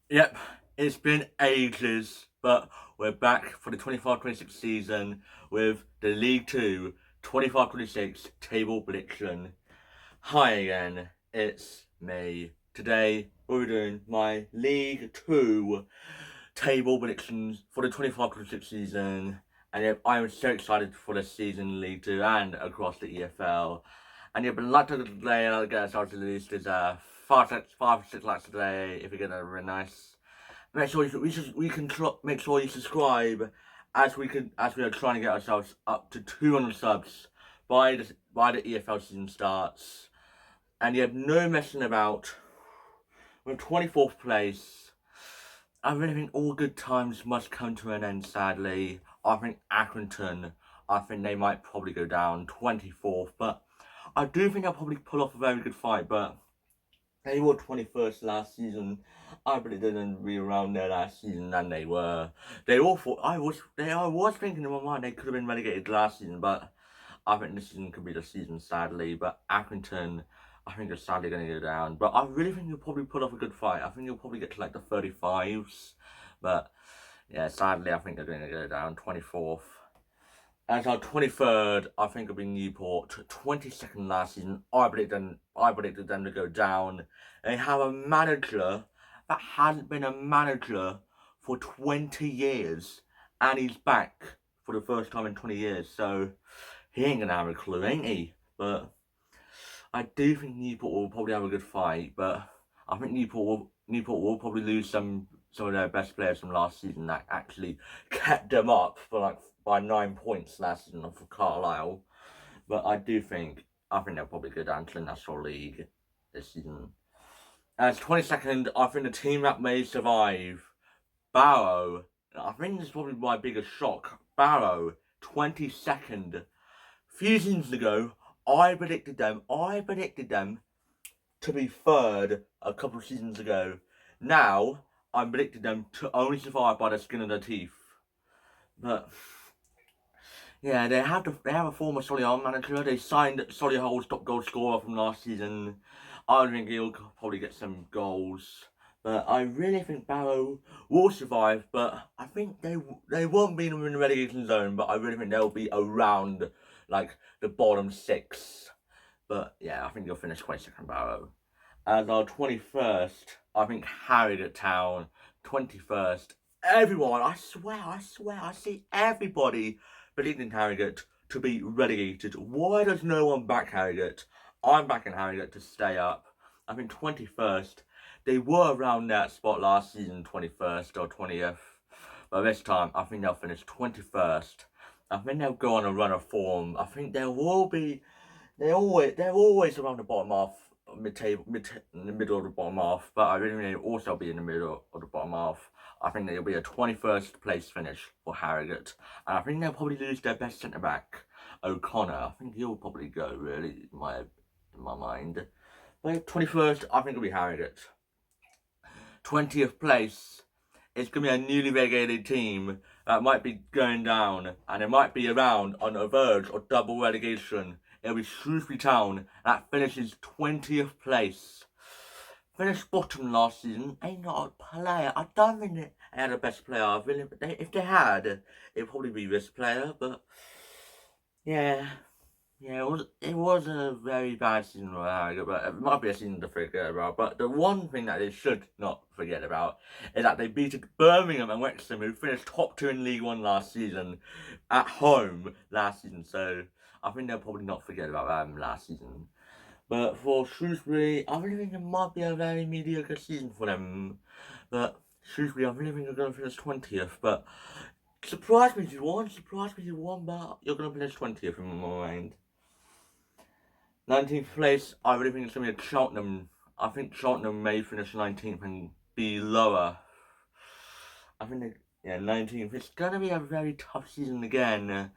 Yep, it's been ages, but we're back for the 25-26 season with the League 2 25-26 table prediction. Hi again, it's me. Today we're doing my League 2 table predictions for the 25-26 season. And yep, I'm so excited for this season in League 2 and across the EFL. And yep, I'd like to today, and I'll get us out to the least is 5 or 6 likes today if you get a really nice. Make sure make sure you subscribe as we are trying to get ourselves up to 200 subs by the EFL season starts. And you have no messing about. We're 24th place. I really think all good times must come to an end, sadly. I think Accrington, I think they might probably go down 24th, but I do think they'll probably pull off a very good fight, but they were 21st last season. I believe they didn't be around there last season, and they were. They all thought I was thinking in my mind they could have been relegated last season, but I think this season could be the season, sadly. But Accrington, I think they're sadly going to go down. But I really think you'll probably put off a good fight. I think you'll probably get to like the 35s. But yeah, sadly, I think they're going to go down 24th. As our 23rd, I think it'll be Newport. 22nd last season, I predicted them to go down. They have a manager that hasn't been a manager for 20 years. And he's back for the first time in 20 years. So he ain't going to have a clue, ain't he? But I do think Newport will probably have a good fight. But I think Newport will probably lose some of their best players from last season that actually kept them up for like by 9 points last season for Carlisle. But I think they'll probably go down to the National League this season. As 22nd, I think the team that may survive, Barrow. I think this is probably my biggest shock. Barrow, 22nd. Few seasons ago, I predicted them to be third a couple of seasons ago. Now, I'm predicting them to only survive by the skin of their teeth. But yeah, they have a former Solihull manager. They signed Solihull's top goal scorer from last season. I think he'll probably get some goals. But I really think Barrow will survive. But I think they won't be in the relegation zone. But I really think they'll be around like the bottom six. But yeah, I think they'll finish 22nd Barrow. As our 21st, I think Harrogate Town. 21st. Everyone, I swear, I see everybody predicting Harrogate to be relegated. Why does no one back Harrogate? I'm backing Harrogate to stay up. I think 21st. They were around that spot last season, 21st or 20th. But this time, I think they'll finish 21st. I think they'll go on a run of form. I think there will be. They're always around the bottom half, in the middle of the bottom half. But I really think they'll also be in the middle of the bottom half. I think there'll be a 21st place finish for Harrogate. And I think they'll probably lose their best centre back, O'Connor. I think he'll probably go, really, in my mind. But 21st, I think it'll be Harrogate. 20th place, it's going to be a newly relegated team that might be going down. And it might be around on the verge of double relegation. It'll be Shrewsbury Town that finishes 20th place. Finished bottom last season. Ain't not a player. I don't think they had a best player. If they had, it'd probably be this player. But yeah, it was a very bad season for Harrogate, but it might be a season to forget about. But the one thing that they should not forget about is that they beat Birmingham and Wrexham, who finished top two in League One last season, at home last season. So I think they'll probably not forget about them last season. But for Shrewsbury, I really think it might be a very mediocre season for them. But Shrewsbury, I really think they're going to finish 20th. But surprise me if you want, but you're going to finish 20th in my mind. 19th place, I really think it's going to be a Cheltenham. I think Cheltenham may finish 19th and be lower. I think 19th. It's going to be a very tough season again.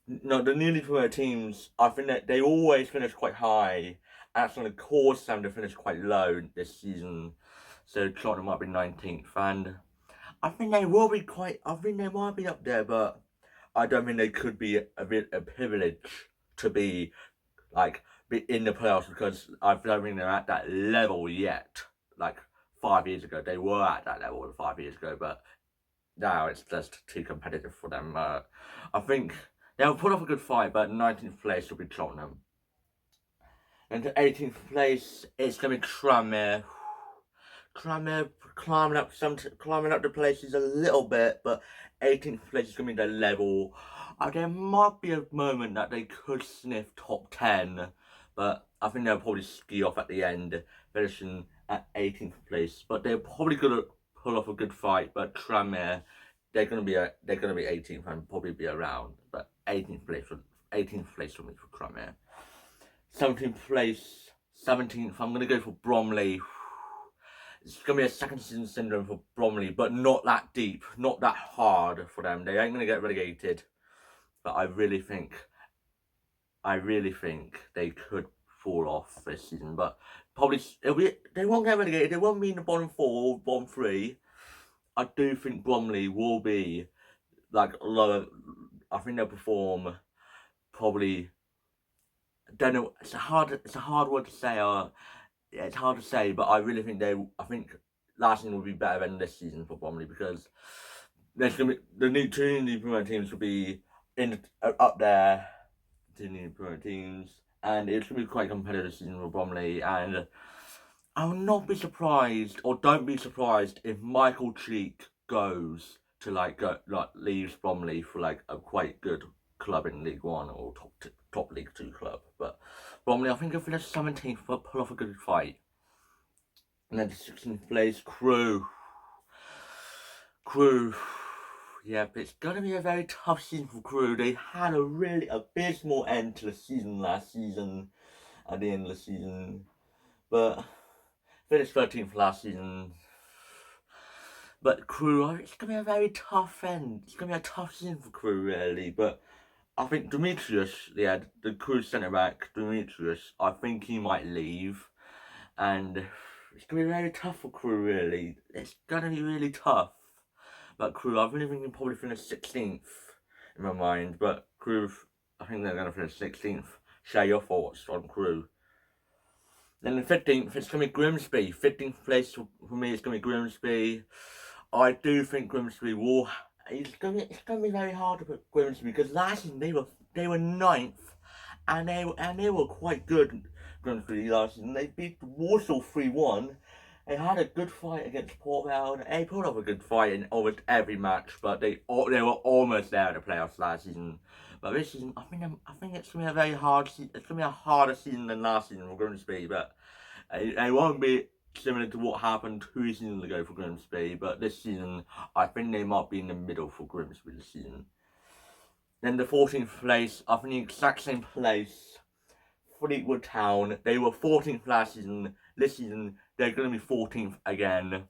No, the newly promoted teams, I think that they always finish quite high. And that's going to cause them to finish quite low this season. So Cheltenham might be 19th. And I think they will be I think they might be up there, but I don't think they could be a privilege to be like be in the playoffs because I don't think they're at that level yet. Like 5 years ago. They were at that level 5 years ago, but now it's just too competitive for them. I think they'll put off a good fight, but 19th place will be Tottenham. And to 18th place, it's going to be Tranmere. Tranmere climbing up the places a little bit, but 18th place is going to be their level. There might be a moment that they could sniff top 10, but I think they'll probably ski off at the end, finishing at 18th place. But they're probably going to pull off a good fight. But Tranmere, they're going to be 18th and probably be around. But 18th place for me for Tranmere. 17th place, 17th. I'm going to go for Bromley. It's going to be a second season syndrome for Bromley, but not that deep, not that hard for them. They ain't going to get relegated, but I really think they could fall off this season. But probably they won't get relegated. They won't be in the bottom 4 or bottom 3. I do think Bromley will be like lower. I think they'll perform probably. I don't know. It's a hard word to say. It's hard to say, but I really think I think last season will be better than this season for Bromley, because there's gonna be two new promoted teams will be up there. 2 new promoted teams, and it's gonna be quite a competitive season for Bromley. And I will not be surprised, or don't be surprised, if Michael Cheek goes to leaves Bromley for like a quite good club in League One or top League 2 club. But Bromley, I think he'll finish 17th, but pull off a good fight. And then the 16th place, Crew. Yeah, but it's going to be a very tough season for Crew. They had a really abysmal end to the season last season, at the end of the season. But finished 13th last season. But Crew, it's going to be a very tough end. It's going to be a tough season for Crew, really. But I think Demetrius, the Crew centre-back, Demetrius, I think he might leave. And it's going to be very tough for Crew, really. It's going to be really tough. But Crew, I really think they'll probably finish 16th in my mind. But Crew, I think they're going to finish 16th. Share your thoughts on Crew. Then the 15th, it's going to be Grimsby. 15th place for me, it's going to be Grimsby. I do think Grimsby will. It's going to be very hard to put Grimsby, because last season they were 9th, and they were quite good. Grimsby last season, they beat Walsall 3-1. They had a good fight against Port Vale. They put up a good fight in almost every match, but they were almost there in the playoffs last season. But this season, I think it's going to be a very hard season. It's going to be a harder season than last season for Grimsby, but it won't be similar to what happened 2 seasons ago for Grimsby. But this season, I think they might be in the middle for Grimsby this season. Then the 14th place, I think the exact same place, Fleetwood Town. They were 14th last season. This season, they're going to be 14th again.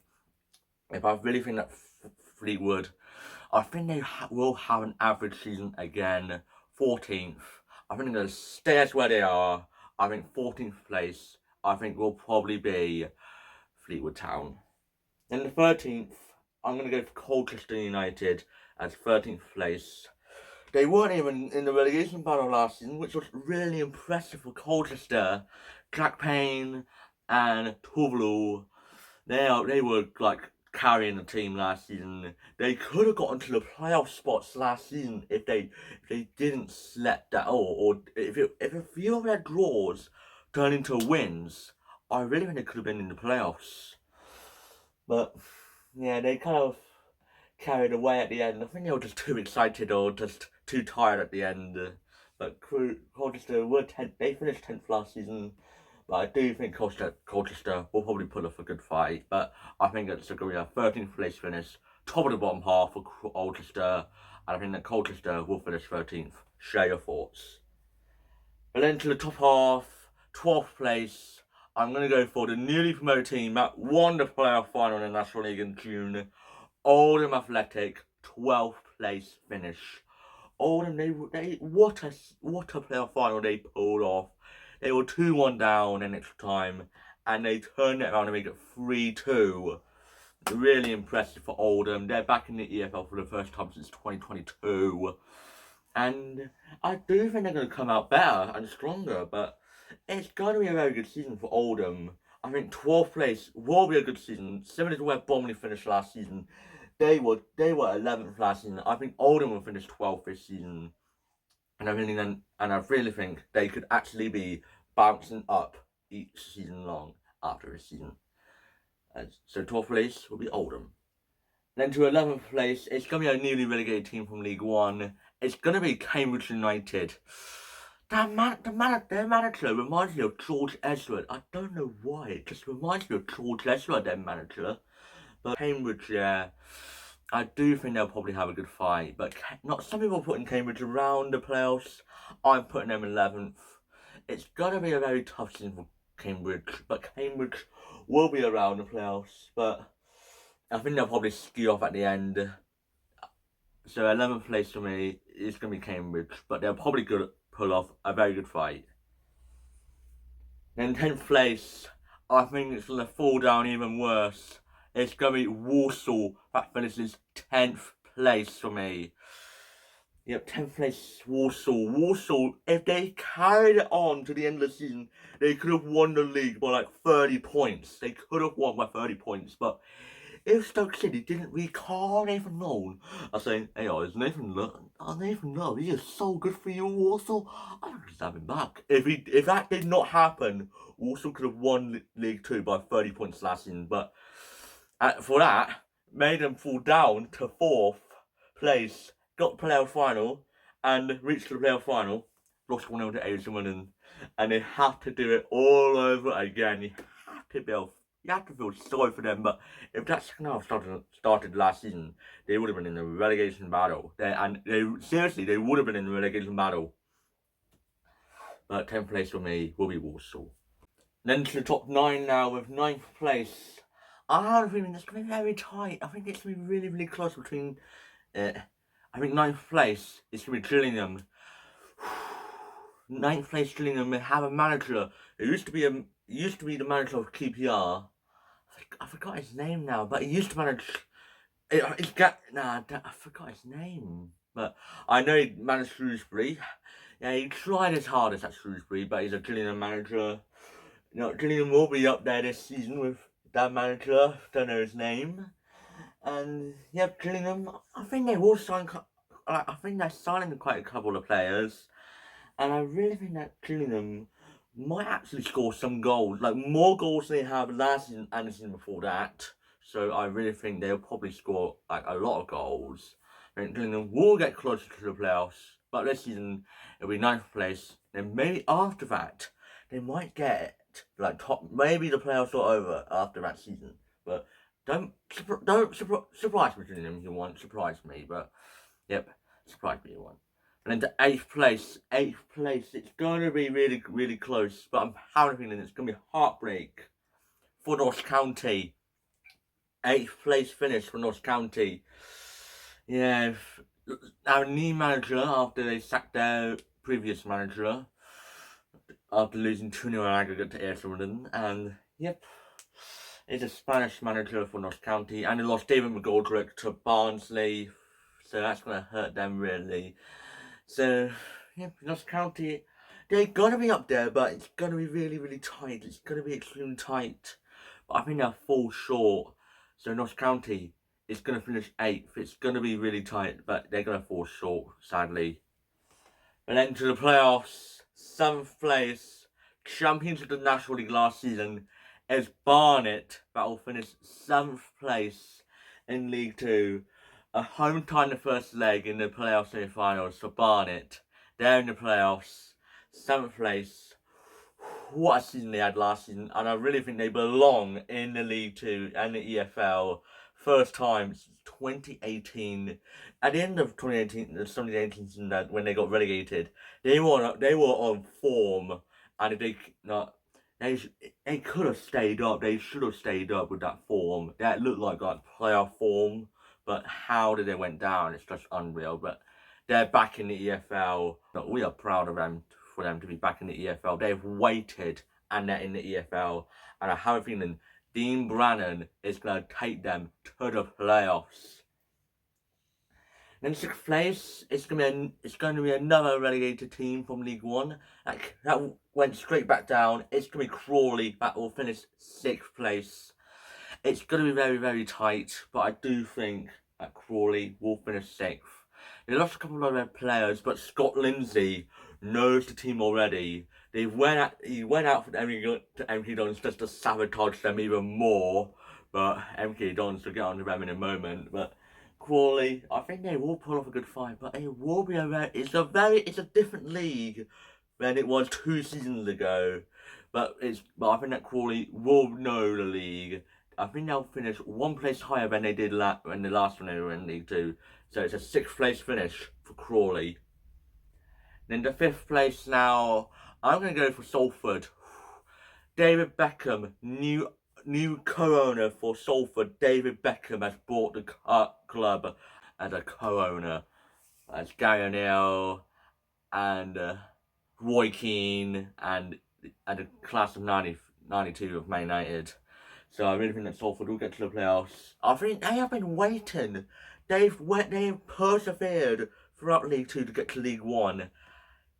If I really think that Fleetwood, I think they will have an average season again. 14th. I think they're going to stay as where they are. I think 14th place, I think will probably be Fleetwood Town. Then the 13th, I'm going to go for Colchester United as 13th place. They weren't even in the relegation battle last season, which was really impressive for Colchester. Jack Payne and Tuvalu, they were like carrying the team last season. They could have gotten to the playoff spots last season if they didn't let that, or if a few of their draws turned into wins. I really think they could have been in the playoffs. But yeah, they kind of carried away at the end. I think they were just too excited or just too tired at the end. But Colchester they finished 10th last season. But I do think Colchester will probably pull off a good fight. But I think it's going to be a 13th place finish, top of the bottom half for Colchester. And I think that Colchester will finish 13th. Share your thoughts. But then to the top half, 12th place, I'm going to go for the newly promoted team that won the playoff final in the National League in June. Oldham Athletic, 12th place finish. Oldham, what a playoff final they pulled off. They were 2-1 down in extra time, and they turned it around and made it 3-2. Really impressive for Oldham. They're back in the EFL for the first time since 2022. And I do think they're going to come out better and stronger, but it's going to be a very good season for Oldham. I think 12th place will be a good season, similar to where Bromley finished last season. They were 11th last season. I think Oldham will finish 12th this season, and I really think they could actually be bouncing up each season long after this season. So 12th place will be Oldham. Then to 11th place, it's going to be a newly relegated team from League One. It's going to be Cambridge United. Their manager reminds me of George Ezra. I don't know why. It just reminds me of George Ezra, their manager. But Cambridge, yeah, I do think they'll probably have a good fight. But not some people are putting Cambridge around the playoffs. I'm putting them 11th. It's going to be a very tough season for Cambridge. But Cambridge will be around the playoffs. But I think they'll probably ski off at the end. So 11th place for me is going to be Cambridge. But they're probably going to pull off a very good fight. Then 10th place, I think it's going to fall down even worse. It's going to be Walsall that finishes 10th place for me. Yep, 10th place, Walsall. Walsall, if they carried it on to the end of the season, they could have won the league by like 30 points. They could have won by 30 points, but if Stoke City didn't recall Nathan Lowe, I say, hey, is Nathan Lowe, he is so good for you, Walsall. I'm just have him back. If that did not happen, Walsall could have won League 2 by 30 points last season, but for that, made them fall down to 4th place, got the playoff final, and reached the playoff final, lost 1-0 to Oldham, and they have to do it all over again. You have to feel sorry for them, but if that second half started last season, they would have been in the relegation battle. They would have been in the relegation battle. But 10th place for me will be Walsall. Then to the top 9 now with 9th place. I have a feeling it's going to be very tight. I think it's going to be really, really close between. I think 9th place is going to be Gillingham. 9th place Gillingham may have a manager who used to be the manager of QPR. I forgot his name now, but he used to manage. I forgot his name. But I know he managed Shrewsbury. Yeah, he tried his hardest at Shrewsbury, but he's a Gillingham manager. Gillingham will be up there this season with that manager. Don't know his name. And yeah, Gillingham. I think they will sign. I think they're signing quite a couple of players, and I really think that Gillingham might actually score some goals, like more goals than they have last season and the season before that. So I really think they'll probably score like a lot of goals. I think Gillingham will get closer to the playoffs, but this season it'll be 9th place. Then maybe after that they might get like top. Maybe the playoffs are over after that season. But don't surprise me, Gillingham, if you want. Surprise me, but yep, surprise me if you want. And then to 8th place, it's going to be really, really close, but I'm having a feeling it's going to be heartbreak for Notts County. 8th place finish for Notts County. Yeah, our new manager after they sacked their previous manager after losing 2-0 aggregate to Oldham, and yep, it's a Spanish manager for Notts County, and they lost David McGoldrick to Barnsley, so that's going to hurt them really. So, yeah, Notts County, they're going to be up there, but it's going to be really, really tight. It's going to be extremely tight. But I think they'll fall short. So, Notts County is going to finish 8th. It's going to be really tight, but they're going to fall short, sadly. And then to the playoffs, 7th place, champions of the National League last season, is Barnet, that will finish 7th place in League 2. A home tie in the first leg in the playoff semi-finals for Barnet. They're in the playoffs, 7th place. What a season they had last season, and I really think they belong in the League 2 and the EFL. First time since 2018. At the end of 2018, the 2018 season when they got relegated, they were on form, and if they could have stayed up. They should have stayed up with that form. That looked like playoff form. But how did they went down? It's just unreal. But they're back in the EFL. We are proud of them for them to be back in the EFL. They've waited and they're in the EFL. And I have a feeling Dean Brannan is going to take them to the playoffs. In 6th place, it's going to be another relegated team from League One. That went straight back down. It's going to be Crawley that will finish 6th place. It's going to be very, very tight, but I do think that Crawley will finish 6th. They lost a couple of their players, but Scott Lindsay knows the team already. He went out for the MK Dons just to sabotage them even more. But MK Dons will get on to them in a moment. But Crawley, I think they will pull off a good fight, but it will be it's a different league than it was 2 seasons ago. But I think that Crawley will know the league. I think they'll finish 1 place higher than they did when the last one they were in League 2. So it's a 6th place finish for Crawley. Then the 5th place now, I'm going to go for Salford. David Beckham, new co-owner for Salford. David Beckham has bought the club as a co-owner. As Gary O'Neill and Roy Keane and the class of 92 of Man United. So I really think that Salford will get to the playoffs. I think they have been waiting. They've persevered throughout League 2 to get to League 1.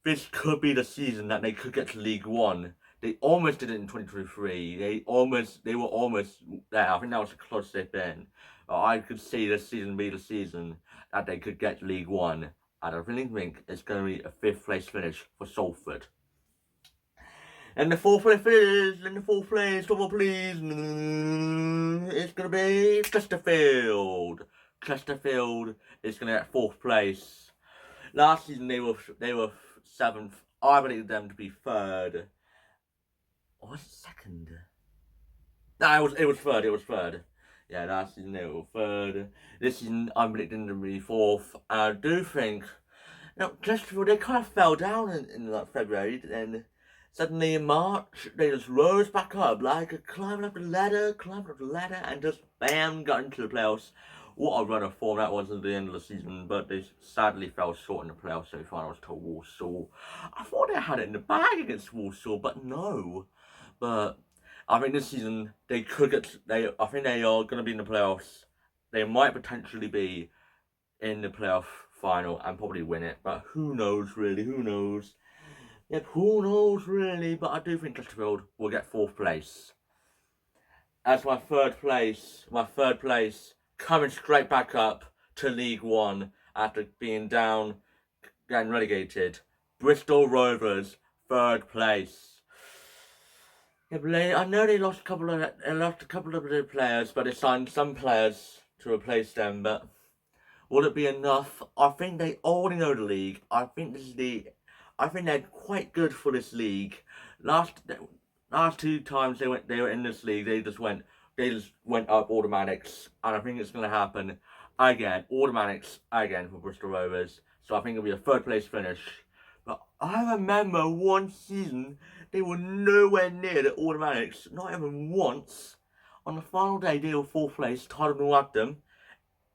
This could be the season that they could get to League 1. They almost did it in 2023. They were almost there. I think that was a close step in. But I could see this season be the season that they could get to League 1. And I really think it's going to be a 5th place finish for Salford. And the 4th place, come on please, it's going to be Chesterfield. Chesterfield is going to get 4th place. Last season they were 7th. I believe them to be 3rd. Or was it 2nd? No, it was 3rd. Yeah, last season they were 3rd. This season I'm predicting them to be 4th. I do think, Chesterfield, they kind of fell down in like February, and suddenly in March, they just rose back up, like climbing up the ladder, and just bam, got into the playoffs. What a run of form that was at the end of the season, but they sadly fell short in the playoffs semi-finals to Walsall. I thought they had it in the bag against Walsall, but no. But I think this season, I think they are going to be in the playoffs. They might potentially be in the playoff final and probably win it, but who knows, really, who knows. Yep, who knows really, but I do think Chesterfield will get 4th place. As my third place, coming straight back up to League 1 after being down, getting relegated. Bristol Rovers, 3rd place. Yeah, but I know they lost a couple of their players, but they signed some players to replace them, but will it be enough? I think they already know the league. I think they're quite good for this league. Last 2 times they were in this league, they just went up automatics, and I think it's going to happen again, automatics again for Bristol Rovers. So I think it'll be a 3rd place finish. But I remember one season they were nowhere near the automatics, not even once. On the final day, they were 4th place, tied with them,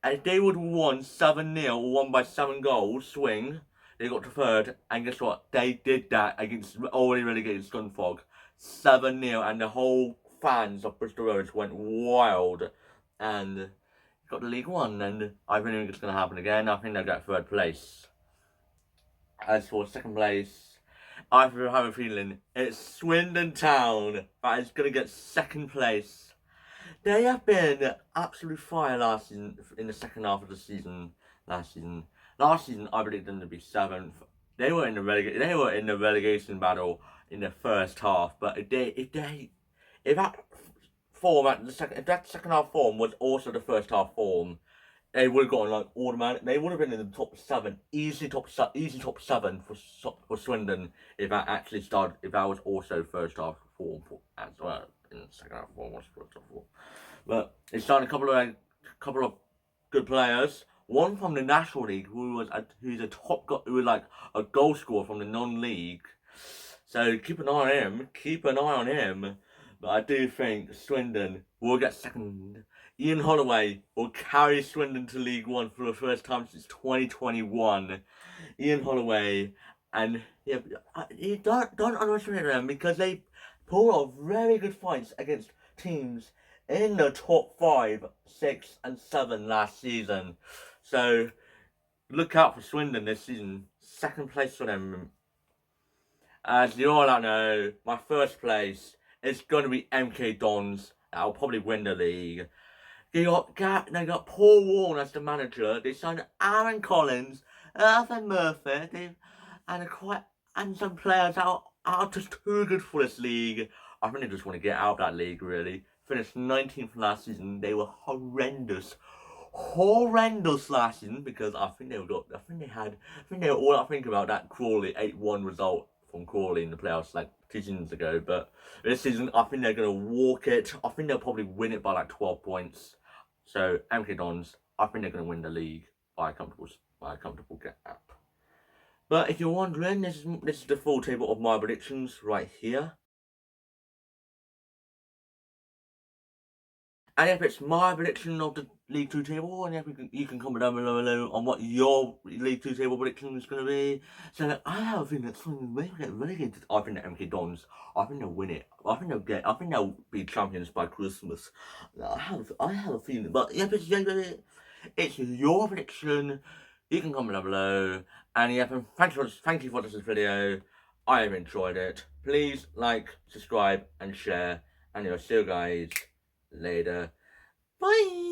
and if they would have won 7-0 or won by 7 goals swing, they got to 3rd, and guess what? They did that against already relegated Scunthorpe. 7-0, and the whole fans of Bristol Rovers went wild, and got to League 1, and I really think it's going to happen again. I think they'll get 3rd place. As for 2nd place, I have a feeling it's Swindon Town that is going to get 2nd place. They have been absolute fire last season in the second half of the season. Last season, I predicted them to be 7th. They were in the relegation battle in the first half. But if that second half form was also the first half form, they would have gotten like automatic. They would have been in the top 7, easy top 7 for Swindon if that actually started. If that was also first half form as well. In the second half form was first half form. But they signed a couple of good players. One from the National League, who's like a goal scorer from the non-league. So keep an eye on him. But I do think Swindon will get 2nd. Ian Holloway will carry Swindon to League 1 for the first time since 2021. Ian Holloway, and yeah, you don't underestimate them because they pulled off very good fights against teams in the top 5, 6, and 7 last season. So look out for Swindon this season. Second place for them. As you all know, my first place is going to be MK Dons. I'll probably win the league. They got Paul Warren as the manager. They signed Aaron Collins, Arthur Murphy, and some players are just too good for this league. I think they just want to get out of that league. Really, finished 19th last season. They were horrendous last season because I think they were all I think about that Crawley 8-1 result from Crawley in the playoffs like 2 seasons ago. But this season, I think they're gonna walk it. I think they'll probably win it by like 12 points. So MK Dons, I think they're gonna win the league by a comfortable gap. But if you're wondering, this is the full table of my predictions right here. And if it's my prediction of the League 2 table, and if you can comment down below on what your League 2 table prediction is going to be. So I have a feeling that Swindon may get relegated. I think that MK Dons, I think they'll win it. I think they'll be champions by Christmas. I have a feeling. But if it's your prediction, you can comment down below. And yeah, thank you for this video. I have enjoyed it. Please like, subscribe, and share. And I'll see you guys later. Bye.